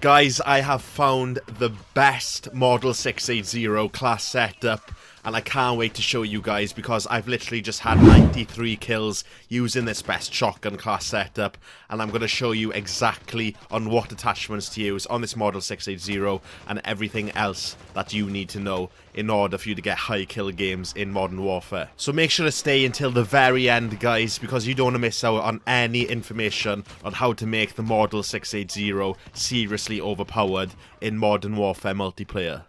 Guys, I have found the best Model 680 class setup, and I can't wait to show you guys because I've literally just had 93 kills using this best shotgun class setup, and I'm going to show you exactly on what attachments to use on this Model 680 and everything else that you need to know in order for you to get high kill games in Modern Warfare. So make sure to stay until the very end, guys, because you don't want to miss out on any information on how to make the Model 680 seriously overpowered in Modern Warfare multiplayer.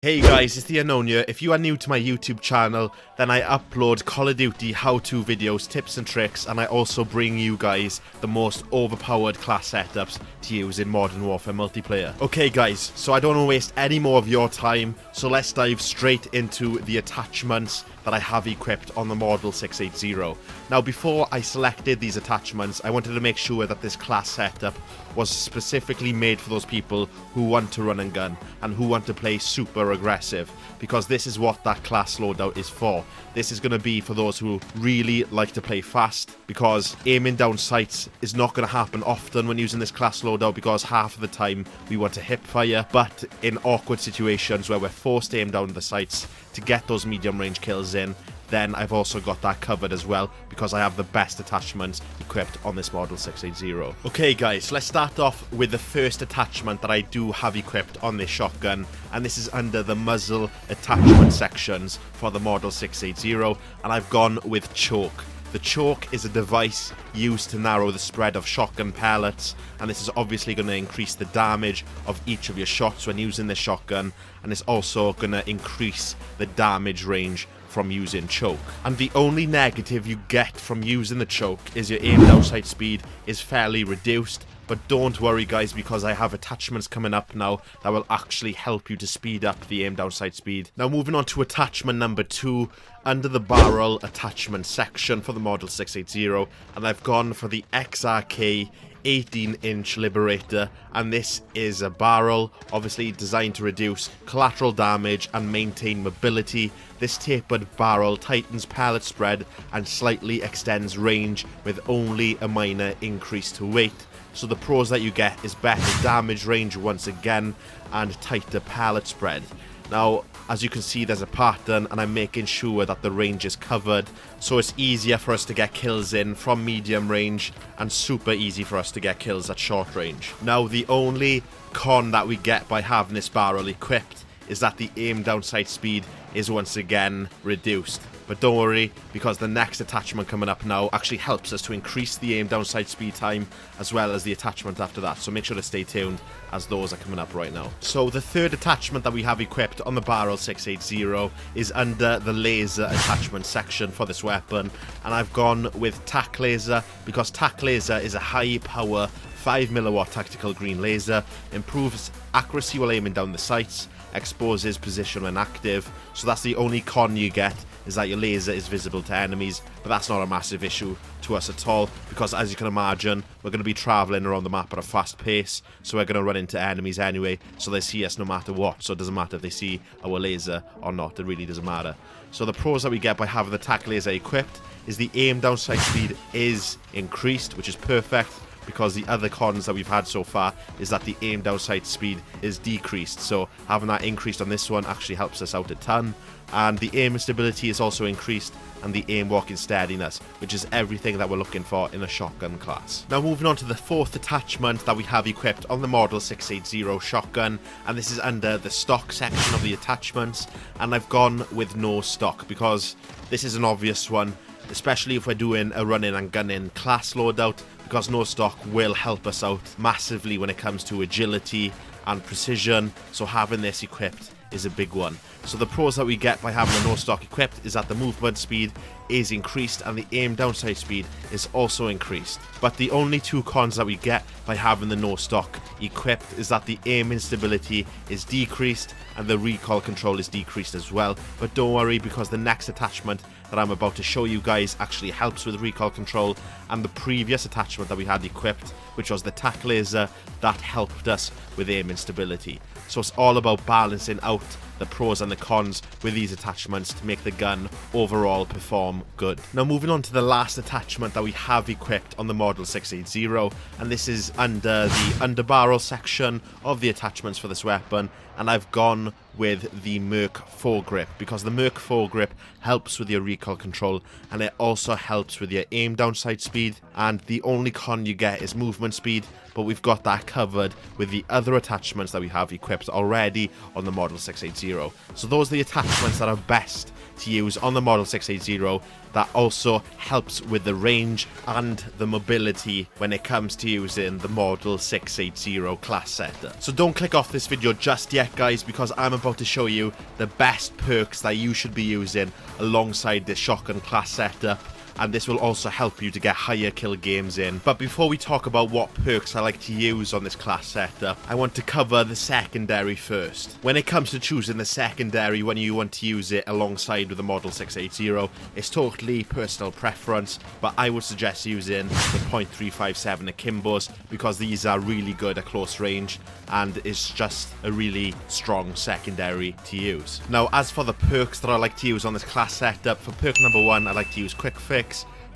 Hey guys, it's thea here. If you are new to my YouTube channel, then I upload Call of Duty how-to videos, tips and tricks, and I also bring you guys the most overpowered class setups to use in Modern Warfare multiplayer. Okay guys, so I don't want to waste any more of your time, so let's dive straight into the attachments that I have equipped on the Model 680. Now before I selected these attachments, I wanted to make sure that this class setup was specifically made for those people who want to run and gun and who want to play super aggressive, because this is what that class loadout is for. This is going to be for those who really like to play fast, because aiming down sights is not going to happen often when using this class loadout, because half of the time we want to hip fire, but in awkward situations where we're forced to aim down the sights to get those medium range kills in, then I've also got that covered as well, because I have the best attachments equipped on this Model 680. Okay guys, let's start off with the first attachment that I do have equipped on this shotgun, and this is under the muzzle attachment sections for the Model 680, and I've gone with choke. The choke is a device used to narrow the spread of shotgun pellets, and this is obviously going to increase the damage of each of your shots when using this shotgun, and it's also going to increase the damage range from using choke. And the only negative you get from using the choke is your aim down sight speed is fairly reduced. But don't worry guys, because I have attachments coming up now that will actually help you to speed up the aim down sight speed. Now moving on to attachment number 2, under the barrel attachment section for the Model 680, and I've gone for the XRK 18-inch Liberator, and this is a barrel obviously designed to reduce collateral damage and maintain mobility. This tapered barrel tightens pellet spread and slightly extends range with only a minor increase to weight. So the pros that you get is better damage range once again and tighter pellet spread. Now, as you can see, there's a pattern, and I'm making sure that the range is covered, so it's easier for us to get kills in from medium range and super easy for us to get kills at short range. Now, the only con that we get by having this barrel equipped is that the aim down sight speed is once again reduced. But don't worry, because the next attachment coming up now actually helps us to increase the aim down sight speed time, as well as the attachment after that. So make sure to stay tuned, as those are coming up right now. So the third attachment that we have equipped on the Barrel 680 is under the laser attachment section for this weapon. And I've gone with TAC laser, because TAC laser is a high power 5mW tactical green laser, improves accuracy while aiming down the sights, exposes position when active. So that's the only con you get, is that your laser is visible to enemies, but that's not a massive issue to us at all, because as you can imagine, we're going to be travelling around the map at a fast pace, so we're going to run into enemies anyway, so they see us no matter what. So it doesn't matter if they see our laser or not, it really doesn't matter. So the pros that we get by having the TAC laser equipped is the aim down sight speed is increased, which is perfect, because the other cons that we've had so far is that the aim down sight speed is decreased. So having that increased on this one actually helps us out a ton. And the aim stability is also increased, and the aim walking steadiness, which is everything that we're looking for in a shotgun class. Now moving on to the fourth attachment that we have equipped on the Model 680 shotgun, and this is under the stock section of the attachments, and I've gone with no stock because this is an obvious one, especially if we're doing a running and gunning class loadout, because no stock will help us out massively when it comes to agility and precision. So having this equipped is a big one. So the pros that we get by having the no stock equipped is that the movement speed is increased and the aim down sight speed is also increased. But the only two cons that we get by having the no stock equipped is that the aim instability is decreased and the recoil control is decreased as well. But don't worry, because the next attachment that I'm about to show you guys actually helps with recoil control, and the previous attachment that we had equipped, which was the TAC laser, that helped us with aim instability. So it's all about balancing out the pros and the cons with these attachments to make the gun overall perform good. Now moving on to the last attachment that we have equipped on the Model 680, and this is under the underbarrel section of the attachments for this weapon, and I've gone with the Merc foregrip because the Merc foregrip helps with your recoil control and it also helps with your aim down sight speed, and the only con you get is movement speed, but we've got that covered with the other attachments that we have equipped already on the Model 680. So those are the attachments that are best to use on the Model 680 that also helps with the range and the mobility when it comes to using the Model 680 class setup. So don't click off this video just yet guys, because I'm about to show you the best perks that you should be using alongside this shotgun class setup, and this will also help you to get higher kill games in. But before we talk about what perks I like to use on this class setup, I want to cover the secondary first. When it comes to choosing the secondary when you want to use it alongside with the Model 680, it's totally personal preference, but I would suggest using the .357 Akimbos because these are really good at close range and it's just a really strong secondary to use. Now as for the perks that I like to use on this class setup, for perk number 1 I like to use Quick Fix.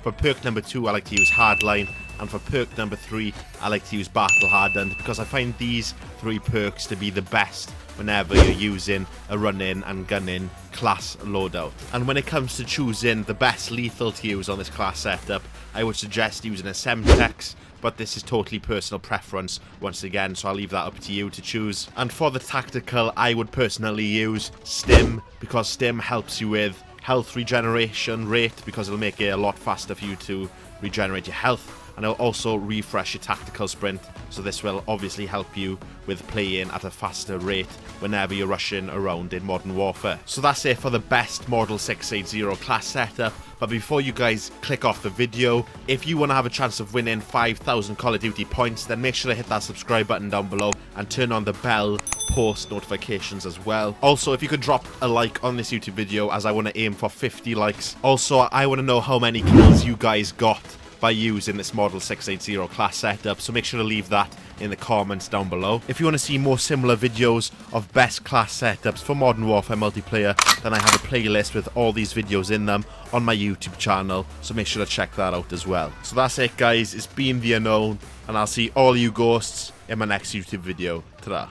For perk number 2 I like to use Hardline, and for perk number 3 I like to use Battle Hardened because I find these 3 perks to be the best whenever you're using a run-in and gun-in class loadout. And when it comes to choosing the best lethal to use on this class setup, I would suggest using a Semtex, but this is totally personal preference once again, so I'll leave that up to you to choose. And for the tactical, I would personally use Stim because Stim helps you with health regeneration rate because it'll make it a lot faster for you to regenerate your health, and it'll also refresh your tactical sprint, so this will obviously help you with playing at a faster rate whenever you're rushing around in Modern Warfare. So that's it for the best Model 680 class setup. But before you guys click off the video, if you want to have a chance of winning 5,000 Call of Duty points, then make sure to hit that subscribe button down below and turn on the bell post notifications as well. Also, if you could drop a like on this YouTube video, as I want to aim for 50 likes. Also, I want to know how many kills you guys got by using this Model 680 class setup, so make sure to leave that in the comments down below. If you want to see more similar videos of best class setups for Modern Warfare multiplayer, then I have a playlist with all these videos in them on my YouTube channel, so make sure to check that out as well. So that's it guys, it's been The Unknown, and I'll see all you ghosts in my next YouTube video. Ta-da.